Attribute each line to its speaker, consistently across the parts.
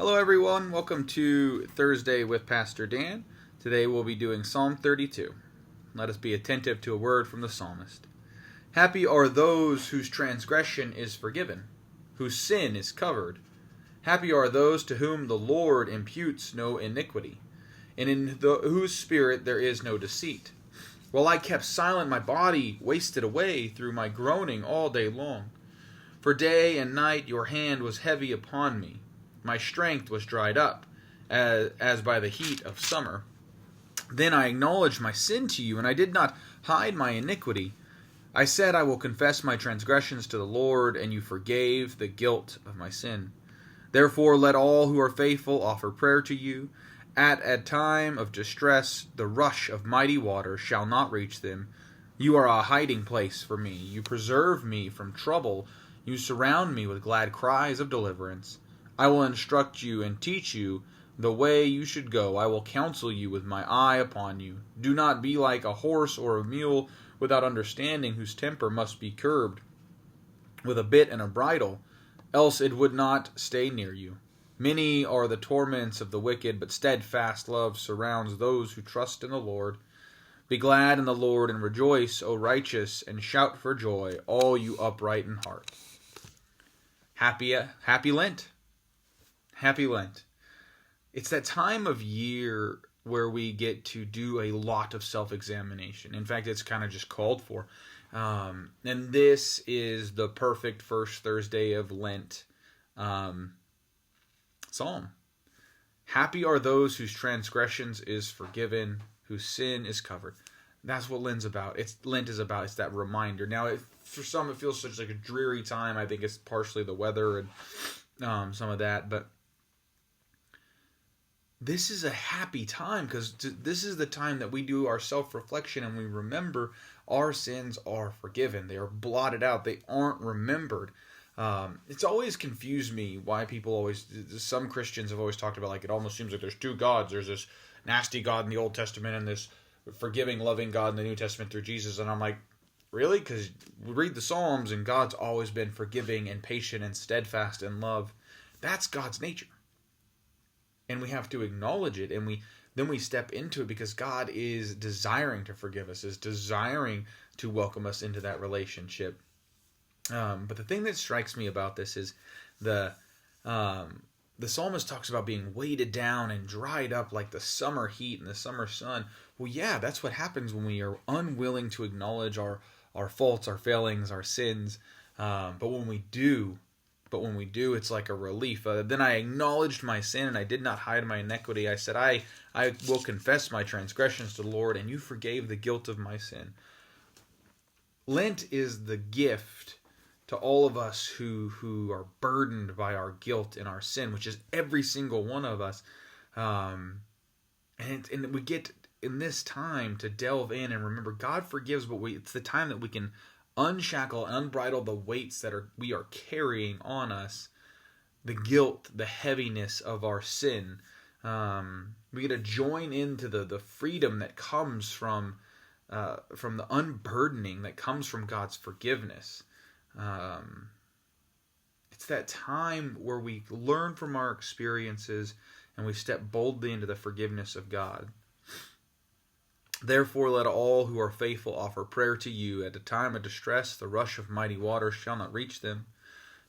Speaker 1: Hello, everyone. Welcome to Thursday with Pastor Dan. Today we'll be doing Psalm 32. Let us be attentive to a word from the psalmist. Happy are those whose transgression is forgiven, whose sin is covered. Happy are those to whom the Lord imputes no iniquity, and in whose spirit there is no deceit. While I kept silent, my body wasted away through my groaning all day long. For day and night your hand was heavy upon me. My strength was dried up, as by the heat of summer. Then I acknowledged my sin to you, and I did not hide my iniquity. I said, I will confess my transgressions to the Lord, and you forgave the guilt of my sin. Therefore let all who are faithful offer prayer to you. At a time of distress, the rush of mighty waters shall not reach them. You are a hiding place for me. You preserve me from trouble. You surround me with glad cries of deliverance. I will instruct you and teach you the way you should go. I will counsel you with my eye upon you. Do not be like a horse or a mule without understanding, whose temper must be curbed with a bit and a bridle, else it would not stay near you. Many are the torments of the wicked, but steadfast love surrounds those who trust in the Lord. Be glad in the Lord and rejoice, O righteous, and shout for joy, all you upright in heart. Happy Lent. Happy Lent. It's that time of year where we get to do a lot of self-examination. In fact, it's kind of just called for. And this is the perfect first Thursday of Lent psalm. Happy are those whose transgressions is forgiven, whose sin is covered. That's what Lent is about. It's that reminder. Now, for some, it feels such like a dreary time. I think it's partially the weather and some of that, but this is a happy time because this is the time that we do our self-reflection and we remember our sins are forgiven. They are blotted out. They aren't remembered. It's always confused me why some Christians have always talked about, like, it almost seems like there's two gods. There's this nasty God in the Old Testament and this forgiving, loving God in the New Testament through Jesus. And I'm like, really? Because we read the Psalms and God's always been forgiving and patient and steadfast in love. That's God's nature. And we have to acknowledge it, and then we step into it because God is desiring to forgive us, is desiring to welcome us into that relationship. But the thing that strikes me about this is the psalmist talks about being weighted down and dried up like the summer heat and the summer sun. Well, yeah, that's what happens when we are unwilling to acknowledge our faults, our failings, our sins. But when we do, it's like a relief. Then I acknowledged my sin, and I did not hide my iniquity. I said, I will confess my transgressions to the Lord, and you forgave the guilt of my sin. Lent is the gift to all of us who are burdened by our guilt and our sin, which is every single one of us. And we get in this time to delve in and remember God forgives, but it's the time that we can unshackle and unbridle the weights that we are carrying on us, the guilt, the heaviness of our sin. We get to join into the freedom that comes from the unburdening that comes from God's forgiveness. It's that time where we learn from our experiences and we step boldly into the forgiveness of God. Therefore let all who are faithful offer prayer to you. At a time of distress, the rush of mighty waters shall not reach them.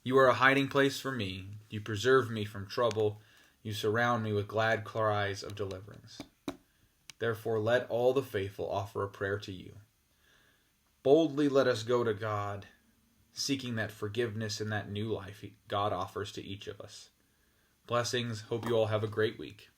Speaker 1: You are a hiding place for me. You preserve me from trouble. You surround me with glad cries of deliverance. Therefore let all the faithful offer a prayer to you. Boldly let us go to God, seeking that forgiveness and that new life God offers to each of us. Blessings. Hope you all have a great week.